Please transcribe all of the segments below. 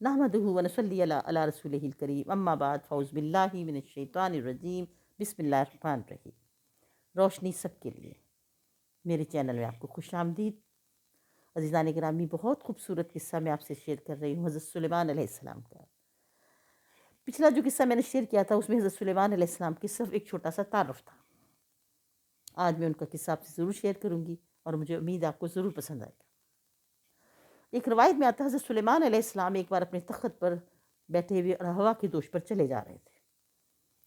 نحمدہ ونصلی علی رسولہ الکریم، اما بعد، فاعوذ باللہ من الشیطان الرجیم، بسم اللہ الرحمن الرحیم۔ روشنی سب کے لیے میرے چینل میں آپ کو خوش آمدید۔ عزیزان گرامی، بہت خوبصورت قصہ میں آپ سے شیئر کر رہی ہوں حضرت سلیمان علیہ السلام کا۔ پچھلا جو قصہ میں نے شیئر کیا تھا اس میں حضرت سلیمان علیہ السلام کی صرف ایک چھوٹا سا تعارف تھا۔ آج میں ان کا قصہ آپ سے ضرور شیئر کروں گی اور مجھے امید آپ کو ضرور پسند آئے گا۔ ایک روایت میں آتا ہے حضرت سلیمان علیہ السلام ایک بار اپنے تخت پر بیٹھے ہوئے اور ہوا کے دوش پر چلے جا رہے تھے۔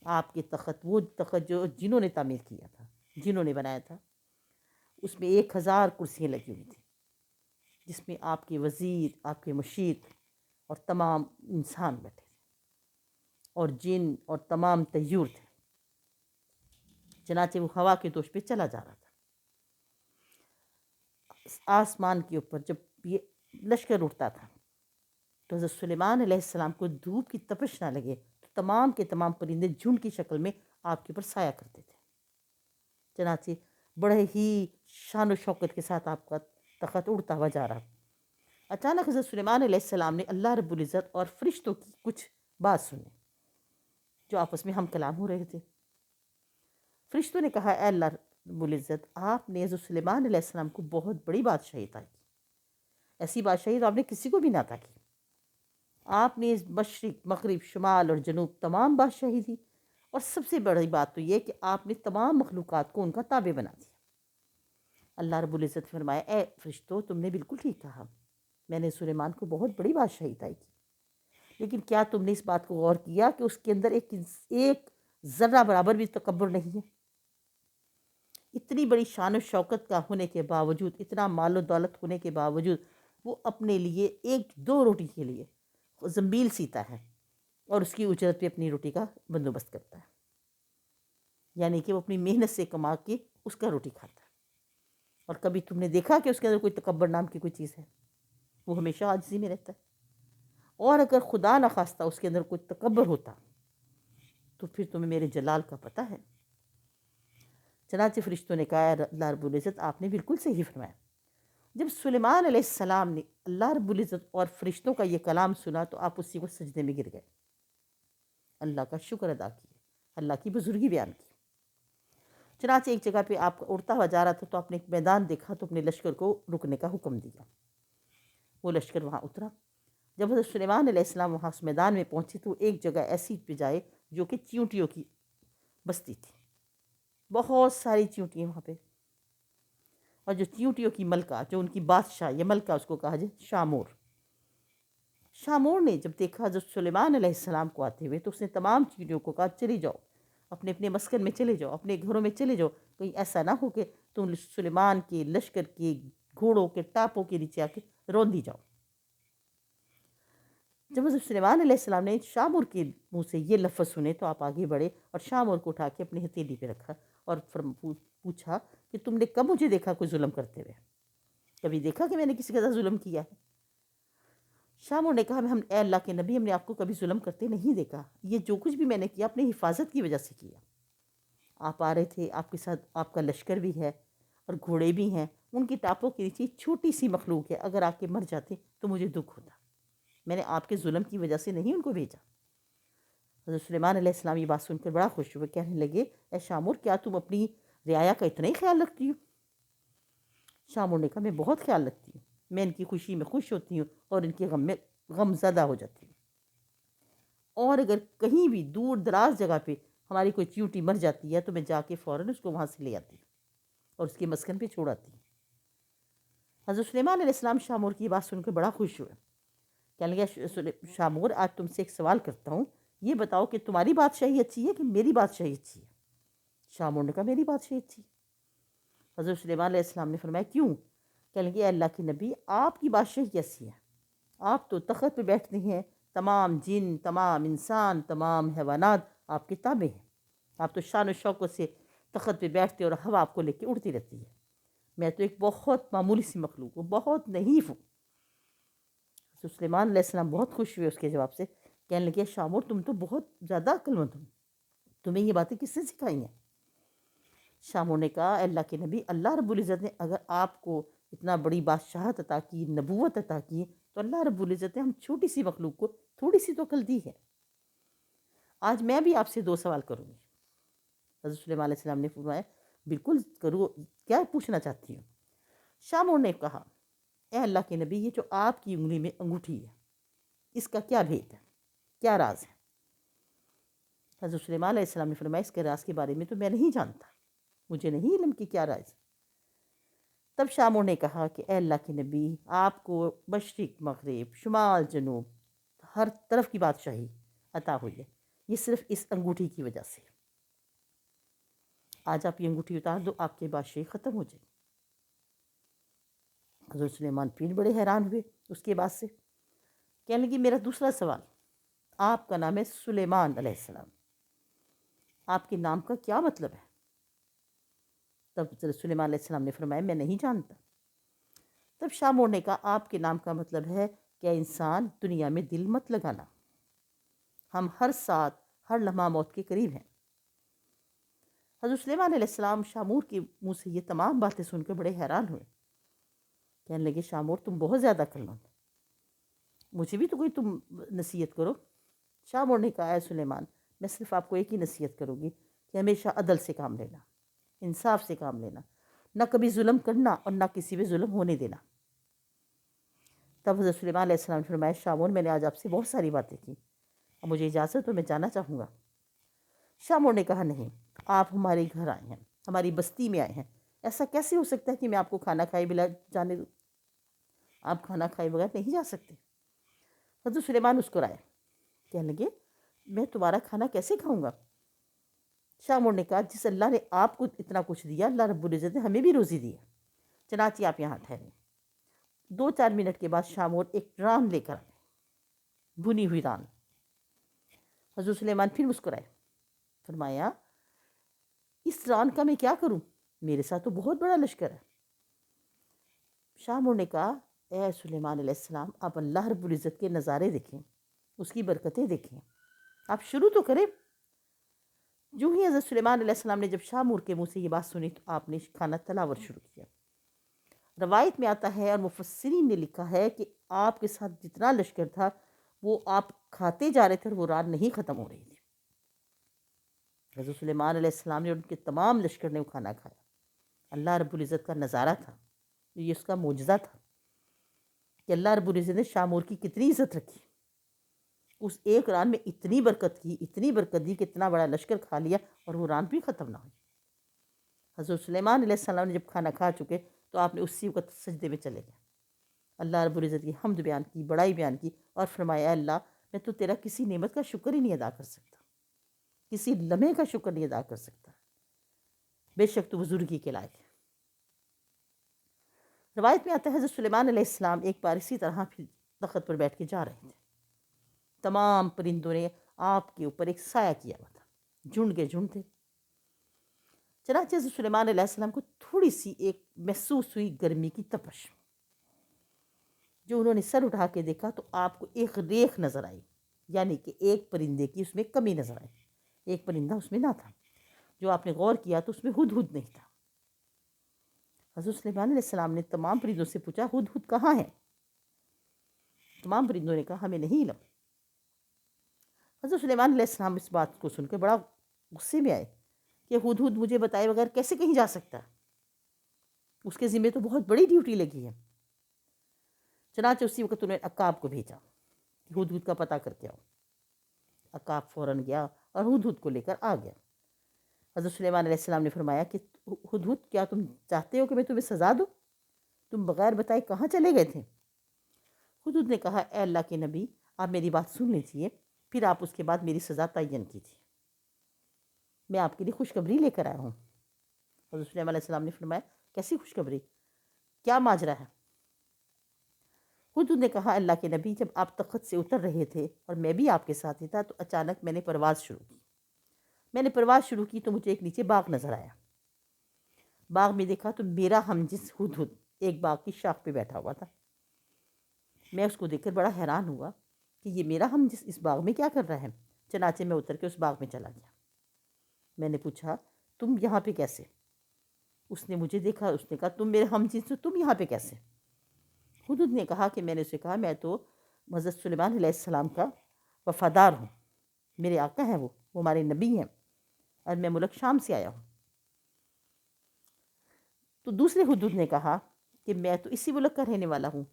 آپ کے تخت، وہ تخت جو جنہوں نے تعمیر کیا تھا، جنہوں نے بنایا تھا، اس میں 1000 کرسیاں لگی ہوئی تھیں، جس میں آپ کے وزیر، آپ کے مشیر اور تمام انسان بیٹھے تھے، اور جن اور تمام طیور تھے۔ چنانچہ وہ ہوا کے دوش پہ چلا جا رہا تھا۔ آسمان کے اوپر جب یہ لشکر اٹھتا تھا تو حضرت سلیمان علیہ السلام کو دھوپ کی تپش نہ لگے تو تمام کے تمام پرندے جھنڈ کی شکل میں آپ کے اوپر سایہ کرتے تھے۔ چنانچہ بڑے ہی شان و شوکت کے ساتھ آپ کا تخت اڑتا ہوا جا رہا۔ اچانک حضرت سلیمان علیہ السلام نے اللہ رب العزت اور فرشتوں کی کچھ بات سنی جو آپس میں ہم کلام ہو رہے تھے۔ فرشتوں نے کہا، اے اللہ رب العزت، آپ نے حضرت سلیمان علیہ السلام کو بہت بڑی بادشاہی عطا کی۔ ایسی بادشاہی تو آپ نے کسی کو بھی نہ عطا کی۔ آپ نے مشرق، مغرب، شمال اور جنوب تمام بادشاہی دی، اور سب سے بڑی بات تو یہ کہ آپ نے تمام مخلوقات کو ان کا تابع بنا دیا۔ اللہ رب العزت فرمایا، اے فرشتوں، تم نے بالکل ٹھیک کہا، میں نے سلیمان کو بہت بڑی بادشاہی عطا کی، لیکن کیا تم نے اس بات کو غور کیا کہ اس کے اندر ایک ذرہ برابر بھی تکبر نہیں ہے؟ اتنی بڑی شان و شوکت کا ہونے کے باوجود، اتنا مال و دولت ہونے کے باوجود، وہ اپنے لیے 1-2 روٹی کے لیے زنبیل سیتا ہے اور اس کی اجرت پہ اپنی روٹی کا بندوبست کرتا ہے، یعنی کہ وہ اپنی محنت سے کما کے اس کا روٹی کھاتا ہے۔ اور کبھی تم نے دیکھا کہ اس کے اندر کوئی تکبر نام کی کوئی چیز ہے؟ وہ ہمیشہ عاجزی میں رہتا ہے۔ اور اگر خدا نخواستہ اس کے اندر کوئی تکبر ہوتا تو پھر تمہیں میرے جلال کا پتہ ہے۔ چنانچہ فرشتوں نے کہا، اللہ رب العزت، آپ نے بالکل صحیح فرمایا۔ جب سلیمان علیہ السلام نے اللہ رب العزت اور فرشتوں کا یہ کلام سنا تو آپ اسی کو سجدے میں گر گئے، اللہ کا شکر ادا کیا، اللہ کی بزرگی بیان کی۔ چنانچہ ایک جگہ پہ آپ اڑتا ہوا جا رہا تھا تو آپ نے ایک میدان دیکھا تو اپنے لشکر کو رکنے کا حکم دیا۔ وہ لشکر وہاں اترا۔ جب حضرت سلیمان علیہ السلام وہاں اس میدان میں پہنچے تو ایک جگہ ایسی پہ جائے جو کہ چیونٹیوں کی بستی تھی، بہت ساری چیونٹیاں وہاں پہ، اور جو چیونٹیوں کی ملکہ، جو ان کی بادشاہ یا ملکہ اس کو کہا جائے، شامور۔ شامور نے جب دیکھا حضرت سلیمان علیہ السلام کو آتے ہوئے تو اس نے تمام چیونٹیوں کو کہا، چلی جاؤ، اپنے اپنے مسکن میں چلے جاؤ، اپنے گھروں میں چلے جاؤ، کہیں ایسا نہ ہو کہ تم سلیمان کے لشکر کے گھوڑوں کے ٹاپوں کے نیچے آ کے روندی جاؤ۔ جب حضرت سلیمان علیہ السلام نے شامور کے منہ سے یہ لفظ سنے تو آپ آگے بڑھے اور شامور کو اٹھا کے اپنی ہتھیلی پہ رکھا اور پوچھا کہ تم نے کب مجھے دیکھا کوئی ظلم کرتے ہوئے؟ کبھی دیکھا کہ میں نے کسی کے ساتھ ظلم کیا ہے؟ شامور نے کہا، اے اللہ کے نبی، ہم نے آپ کو کبھی ظلم کرتے نہیں دیکھا، یہ جو کچھ بھی میں نے کیا اپنی حفاظت کی وجہ سے کیا۔ آپ آ رہے تھے، آپ کے ساتھ آپ کا لشکر بھی ہے اور گھوڑے بھی ہیں، ان کی ٹاپوں کے نیچے چھوٹی سی مخلوق ہے، اگر آ کے مر جاتے تو مجھے دکھ ہوتا، میں نے آپ کے ظلم کی وجہ سے نہیں ان کو بھیجا۔ حضرت سلیمان علیہ السلام یہ بات سن کر بڑا خوش ہوئے، کہنے لگے، اے شامور، کیا تم اپنی رعایا کا اتنا ہی خیال رکھتی ہو؟ شامور نے کہا، میں بہت خیال رکھتی ہوں، میں ان کی خوشی میں خوش ہوتی ہوں اور ان کے غم میں غم زدہ ہو جاتی ہوں، اور اگر کہیں بھی دور دراز جگہ پہ ہماری کوئی چیونٹی مر جاتی ہے تو میں جا کے فوراً اس کو وہاں سے لے آتی ہوں اور اس کے مسکن پہ چھوڑ آتی ہوں۔ حضرت سلیمان علیہ السلام شامور کی بات سن کر بڑا خوش ہوئے، کہنے لگے، شامور، آج تم سے ایک سوال کرتا ہوں، یہ بتاؤ کہ تمہاری بادشاہی اچھی ہے کہ میری بادشاہی اچھی ہے؟ شامور نے کہا، میری بادشاہی اچھی ہے۔ حضرت سلیمان علیہ السلام نے فرمایا، کیوں؟ کہنے لگے، اے اللہ کے نبی، آپ کی بادشاہی کیسی ہے؟ آپ تو تخت پہ بیٹھتے ہیں، تمام جن، تمام انسان، تمام حیوانات آپ کے تابع ہیں، آپ تو شان و شوکت سے تخت پہ بیٹھتے اور ہوا آپ کو لے کے اڑتی رہتی ہے، میں تو ایک بہت معمولی سی مخلوق ہوں، بہت نحیف ہوں۔ حضرت سلیمان علیہ السلام بہت خوش ہوئے اس کے جواب سے، کہنے لگے، شامور، تم تو بہت زیادہ عقل مند ہو، تمہیں یہ باتیں کس نے سکھائی ہیں؟ شامور نے کہا، اے اللہ کے نبی، اللہ رب العزت نے اگر آپ کو اتنا بڑی بادشاہت عطا کی، نبوت عطا کی، تو اللہ رب العزت نے ہم چھوٹی سی مخلوق کو تھوڑی سی تو عقل دی ہے۔ آج میں بھی آپ سے 2 سوال کروں گی۔ حضرت سلیمان علیہ السلام نے فرمایا بالکل کرو، کیا پوچھنا چاہتی ہوں؟ شامور نے کہا اے اللہ کے نبی، یہ جو آپ کی انگلی میں انگوٹھی ہے اس کا کیا بھید ہے، کیا راز ہے؟ حضرت سلیمان علیہ السلام نے فرمایا اس کے راز کے بارے میں تو میں نہیں جانتا، مجھے نہیں علم کہ کیا راز ہے۔ تب شامور نے کہا کہ اے اللہ کے نبی، آپ کو مشرق مغرب شمال جنوب ہر طرف کی بادشاہی عطا ہوئی ہے، یہ صرف اس انگوٹھی کی وجہ سے۔ آج آپ یہ انگوٹھی اتار دو، آپ کی بادشاہی ختم ہو جائے۔ حضرت سلیمان پھر بڑے حیران ہوئے اس کے بعد سے، کہنے لگی میرا دوسرا سوال، آپ کا نام ہے سلیمان علیہ السلام، آپ کے نام کا کیا مطلب ہے؟ تب حضرت سلیمان علیہ السلام نے فرمایا میں نہیں جانتا۔ تب شامور نے کہا آپ کے نام کا مطلب ہے کہ انسان دنیا میں دل مت لگانا، ہم ہر ساتھ ہر لمحہ موت کے قریب ہیں۔ حضرت سلیمان علیہ السلام شامور کے منہ سے یہ تمام باتیں سن کر بڑے حیران ہوئے، کہنے لگے شامور تم بہت زیادہ عقلمند، مجھے بھی تو کوئی تم نصیحت کرو۔ شامور نے کہا اے سلیمان، میں صرف آپ کو ایک ہی نصیحت کروں گی کہ ہمیشہ عدل سے کام لینا، انصاف سے کام لینا، نہ کبھی ظلم کرنا اور نہ کسی پہ ظلم ہونے دینا۔ تب حضرت سلیمان علیہ السلام نے فرمایا شامور میں نے آج آپ سے بہت ساری باتیں کی، اب مجھے اجازت تو میں جانا چاہوں گا۔ شامور نے کہا نہیں، آپ ہمارے گھر آئے ہیں، ہماری بستی میں آئے ہیں، ایسا کیسے ہو سکتا ہے کہ میں آپ کو کھانا کھائے بلا جانے دوں؟ آپ کھانا کھائے بغیر نہیں جا سکتے۔ حضرت سلیمان مسکرائے، کہنے لگے میں تمہارا کھانا کیسے کھاؤں گا؟ شامور نے کہا جس اللہ نے آپ کو اتنا کچھ دیا، اللہ رب العزت نے ہمیں بھی روزی دی ہے، چنانچہ آپ یہاں ٹھہریں۔ 2-4 منٹ کے بعد شامور ایک ران لے کر آئے، بھنی ہوئی ران۔ حضرت سلیمان پھر مسکرائے، فرمایا اس ران کا میں کیا کروں، میرے ساتھ تو بہت بڑا لشکر ہے۔ شامور نے کہا اے سلیمان علیہ السلام، آپ اللہ رب العزت کے نظارے دیکھیں، اس کی برکتیں دیکھیں، آپ شروع تو کریں۔ جو ہی حضرت سلیمان علیہ السلام نے جب شامور کے منہ سے یہ بات سنی تو آپ نے کھانا تلاور شروع کیا۔ روایت میں آتا ہے اور مفسرین نے لکھا ہے کہ آپ کے ساتھ جتنا لشکر تھا وہ آپ کھاتے جا رہے تھے اور وہ رات نہیں ختم ہو رہی تھی۔ حضرت سلیمان علیہ السلام نے ان کے تمام لشکر نے وہ کھانا کھایا۔ اللہ رب العزت کا نظارہ تھا، یہ اس کا معجزہ تھا کہ اللہ رب العزت نے شامور کی کتنی عزت رکھی، اس ایک ران میں اتنی برکت کی، اتنی برکت دی کہ اتنا بڑا لشکر کھا لیا اور وہ ران بھی ختم نہ ہوئی۔ حضرت سلیمان علیہ السلام نے جب کھانا کھا چکے تو آپ نے اسی وقت سجدے میں چلے گئے، اللہ رب العزت کی حمد بیان کی، بڑائی بیان کی اور فرمایا اے اللہ میں تو تیرا کسی نعمت کا شکر ہی نہیں ادا کر سکتا، کسی لمحے کا شکر نہیں ادا کر سکتا، بے شک تو بزرگی کے لائق ہے۔ روایت میں آتا ہے حضرت سلیمان علیہ السلام ایک بار اسی طرح پھر تخت پر بیٹھ کے جا رہے تھے، تمام پرندوں نے آپ کے اوپر ایک سایہ کیا ہوا تھا، جھنڈ کے جھنڈ تھے۔ چنانچہ حضرت سلیمان علیہ السلام کو تھوڑی سی ایک محسوس ہوئی گرمی کی تپش، جو انہوں نے سر اٹھا کے دیکھا تو آپ کو ایک ریخ نظر آئی، یعنی کہ ایک پرندے کی اس میں کمی نظر آئی، ایک پرندہ اس میں نہ تھا۔ جو آپ نے غور کیا تو اس میں ہدہد نہیں تھا۔ حضرت سلیمان علیہ السلام نے تمام پرندوں سے پوچھا ہدہد کہاں ہے؟ تمام پرندوں نے کہا ہمیں نہیں علم۔ حضرت سلیمان علیہ السلام اس بات کو سن کے بڑا غصے میں آئے کہ ہدہد مجھے بتائے بغیر کیسے کہیں جا سکتا ہے، اس کے ذمہ تو بہت بڑی ڈیوٹی لگی ہے۔ چنانچہ اسی وقت انہوں نے عقاب کو بھیجا کہ ہدہد کا پتہ کر کے آؤ۔ عقاب فوراً گیا اور ہدہد کو لے کر آ گیا۔ حضرت سلیمان علیہ السلام نے فرمایا کہ ہدہد کیا تم چاہتے ہو کہ میں تمہیں سزا دوں؟ تم بغیر بتائے کہاں چلے گئے تھے؟ ہدہد نے کہا اے اللہ کے نبی آپ میری بات سن لیجیے، پھر آپ اس کے بعد میری سزا تعین کیجیے، میں آپ کے لیے خوشخبری لے کر آیا ہوں۔ حضرت سلیمان علیہ السلام نے فرمایا کیسی خوشخبری، کیا ماجرا ہے؟ ہدہد نے کہا اللہ کے نبی جب آپ تخت سے اتر رہے تھے اور میں بھی آپ کے ساتھ ہی تھا تو اچانک میں نے پرواز شروع کی تو مجھے ایک نیچے باغ نظر آیا۔ باغ میں دیکھا تو میرا ہمجنس ہدہد ایک باغ کی شاخ پہ بیٹھا ہوا تھا۔ میں اس کو دیکھ کر بڑا حیران ہوا کہ یہ میرا ہمجنس اس باغ میں کیا کر رہا ہے، چنانچہ میں اتر کے اس باغ میں چلا گیا۔ میں نے پوچھا تم یہاں پہ کیسے؟ اس نے مجھے دیکھا، اس نے کہا تم میرے ہمجنس ہو، تم یہاں پہ کیسے؟ حدود نے کہا کہ میں نے اسے کہا میں تو حضرت سلیمان علیہ السلام کا وفادار ہوں، میرے آقا ہیں، وہ ہمارے نبی ہیں، اور میں ملک شام سے آیا ہوں۔ تو دوسرے حدود نے کہا کہ میں تو اسی ملک کا رہنے والا ہوں،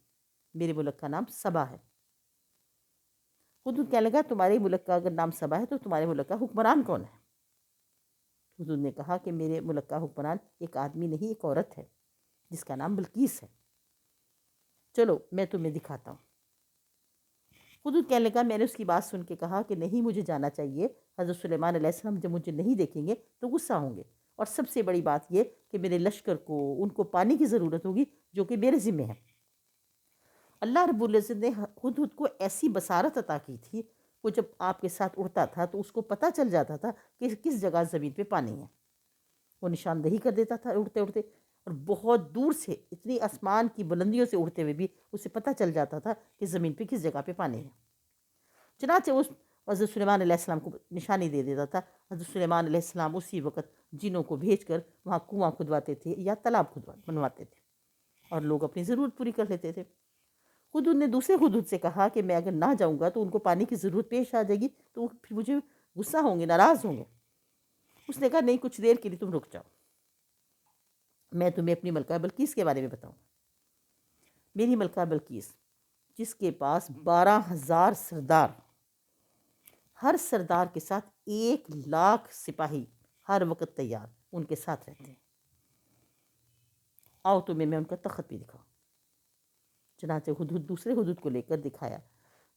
میرے ملک کا نام سبا ہے۔ حدود کہنے لگا تمہارے ملک کا اگر نام سبا ہے تو تمہارے ملک کا حکمران کون ہے؟ حدود نے کہا کہ میرے ملک کا حکمران ایک آدمی نہیں، ایک عورت ہے جس کا نام بلقیس ہے، چلو میں تمہیں دکھاتا ہوں۔ حدود کہنے لگا میں نے اس کی بات سن کے کہا کہ نہیں، مجھے جانا چاہیے، حضرت سلیمان علیہ السلام جب مجھے نہیں دیکھیں گے تو غصہ ہوں گے، اور سب سے بڑی بات یہ کہ میرے لشکر کو ان کو پانی کی ضرورت ہوگی جو کہ میرے ذمہ ہے۔ اللہ رب العزت نے حدود کو ایسی بصارت عطا کی تھی، وہ جب آپ کے ساتھ اڑتا تھا تو اس کو پتہ چل جاتا تھا کہ کس جگہ زمین پہ پانی ہے، وہ نشاندہی کر دیتا تھا اڑتے اڑتے، اور بہت دور سے اتنی آسمان کی بلندیوں سے اڑتے ہوئے بھی اسے پتہ چل جاتا تھا کہ زمین پہ کس جگہ پہ پانی ہے۔ چنانچہ اس حضرت سلیمان علیہ السلام کو نشانی دے دیتا تھا۔ حضرت سلیمان علیہ السلام اسی وقت جنوں کو بھیج کر وہاں کنواں کھدواتے تھے یا تالاب بنواتے تھے، اور لوگ اپنی ضرورت پوری کر لیتے تھے۔ حدود نے دوسرے حدود سے کہا کہ میں اگر نہ جاؤں گا تو ان کو پانی کی ضرورت پیش آ جائے گی تو وہ پھر مجھے غصہ ہوں گے، ناراض ہوں گے۔ اس نے کہا نہیں، کچھ دیر کے لیے تم رک جاؤ، میں تمہیں اپنی ملکہ بلقیس کے بارے میں بتاؤں۔ میری ملکہ بلقیس، جس کے پاس 12,000 سردار، ہر سردار کے ساتھ 1,00,000 سپاہی ہر وقت تیار ان کے ساتھ رہتے ہیں، آؤ تمہیں میں ان کا تخت بھی دکھاؤں۔ چنانچہ حدود دوسرے حدود کو لے کر دکھایا،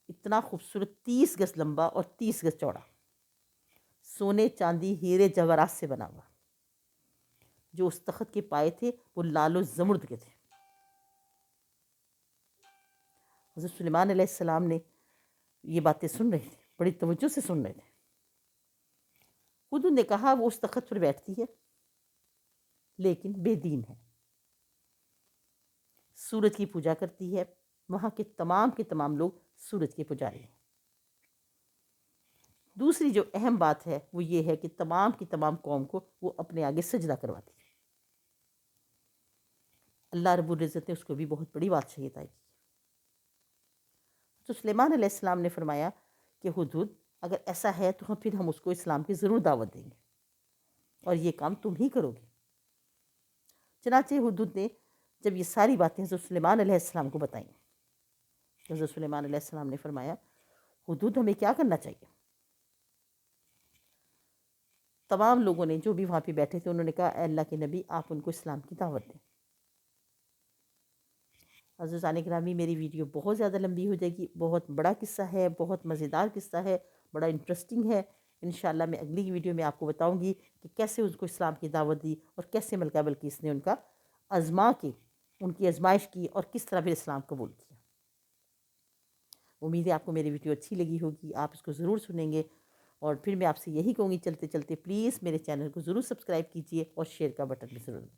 اتنا خوبصورت 30 گز لمبا اور 30 گز چوڑا، سونے چاندی ہیرے جواہرات سے بنا ہوا۔ جو اس تخت کے پائے تھے وہ لال و زمرد کے تھے۔ حضرت سلیمان علیہ السلام نے یہ باتیں سن رہے تھے، بڑی توجہ سے سن رہے تھے۔ حدود نے کہا وہ اس تخت پر بیٹھتی ہے لیکن بے دین ہے، سورج کی پوجا کرتی ہے، وہاں کے تمام لوگ سورج کے پجاری ہیں۔ دوسری جو اہم بات ہے وہ یہ ہے کہ تمام کی تمام قوم کو وہ اپنے آگے سجدہ کرواتی ہے۔ اللہ رب العزت نے اس کو بھی بہت بڑی بادشاہی عطا کی۔ تو سلیمان علیہ السلام نے فرمایا کہ حدود اگر ایسا ہے تو پھر ہم اس کو اسلام کی ضرور دعوت دیں گے، اور یہ کام تم ہی کرو گے۔ چنانچہ حدود نے جب یہ ساری باتیں حضرت سلیمان علیہ السلام کو بتائیں، حضرت سلیمان علیہ السلام نے فرمایا حدود ہمیں کیا کرنا چاہیے؟ تمام لوگوں نے جو بھی وہاں پہ بیٹھے تھے انہوں نے کہا اے اللہ کے نبی، آپ ان کو اسلام کی دعوت دیں۔ عزیزان گرامی، میری ویڈیو بہت زیادہ لمبی ہو جائے گی، بہت بڑا قصہ ہے، بہت مزیدار قصہ ہے، بڑا انٹرسٹنگ ہے۔ انشاءاللہ میں اگلی ویڈیو میں آپ کو بتاؤں گی کہ کیسے اس کو اسلام کی دعوت دی اور کیسے ملکہ بلقیس نے ان کا آزما کے ان کی آزمائش کی اور کس طرح پھر اسلام قبول کیا۔ امید ہے آپ کو میری ویڈیو اچھی لگی ہوگی، آپ اس کو ضرور سنیں گے، اور پھر میں آپ سے یہی کہوں گی چلتے چلتے پلیز میرے چینل کو ضرور سبسکرائب کیجئے اور شیئر کا بٹن بھی ضرور دیں۔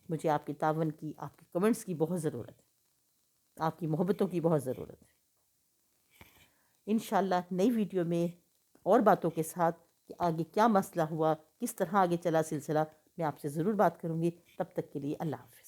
مجھے آپ کی تعاون کی، آپ کے کمنٹس کی بہت ضرورت ہے، آپ کی محبتوں کی بہت ضرورت ہے۔ انشاءاللہ نئی ویڈیو میں اور باتوں کے ساتھ کہ آگے کیا مسئلہ ہوا، کس طرح آگے چلا سلسلہ، میں آپ سے ضرور بات کروں گی۔ تب تک کے لیے اللہ حافظ۔